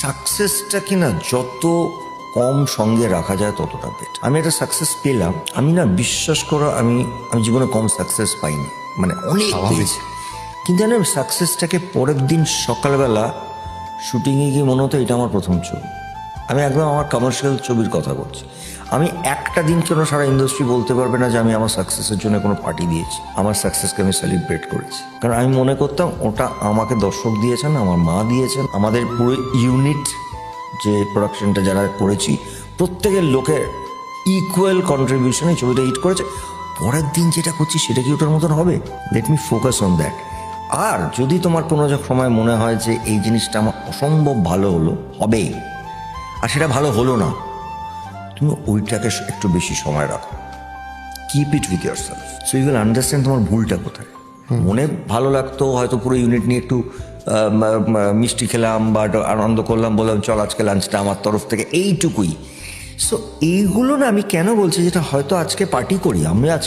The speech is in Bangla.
সাকসেসটাকে না যত কম সঙ্গে রাখা যায় ততটা বেটার। আমি একটা সাকসেস পেলাম, আমি না বিশ্বাস করো আমি জীবনে কম সাকসেস পাইনি, মানে অনেক পেয়েছি, কিন্তু আমি সাকসেসটাকে পরের দিন সকালবেলা শুটিংয়ে গিয়ে মনে হতো এটা আমার প্রথম ছবি। আমি একদম আমার কমার্শিয়াল ছবির কথা বলছি। আমি একটা দিন কেন সারা ইন্ডাস্ট্রি বলতে পারবে না যে আমি আমার সাকসেসের জন্য কোনো পার্টি দিয়েছি। আমার সাকসেসকে আমি সেলিব্রেট করেছি, কারণ আমি মনে করতাম ওটা আমাকে দর্শক দিয়েছেন, আমার মা দিয়েছেন, আমাদের পুরো ইউনিট যে প্রোডাকশনটা যারা করেছি প্রত্যেকের লোকের ইকুয়াল কন্ট্রিবিউশনে ছবিটা হিট করেছে। পরের দিন যেটা করছি সেটা কি ওটার মতন হবে? Let me focus on that. আর যদি তোমার কোনো সময় মনে হয় যে এই জিনিসটা আমার অসম্ভব ভালো হলো, হবে, আর সেটা ভালো হলো না, তুমি ওইটাকে একটু বেশি সময় রাখো, keep it with yourself, so you will understand তোমার ভুলটা কোথায়। মনে ভালো লাগতো, হয়তো পুরো ইউনিট নিয়ে একটু মিষ্টি খেলাম বা আনন্দ করলাম, বললাম চল আজকে লাঞ্চটা আমার তরফ থেকে, এইটুকুই। সো এইগুলো না আমি কেন বলছি, যেটা হয়তো আজকে পার্টি করি, আমি আজকে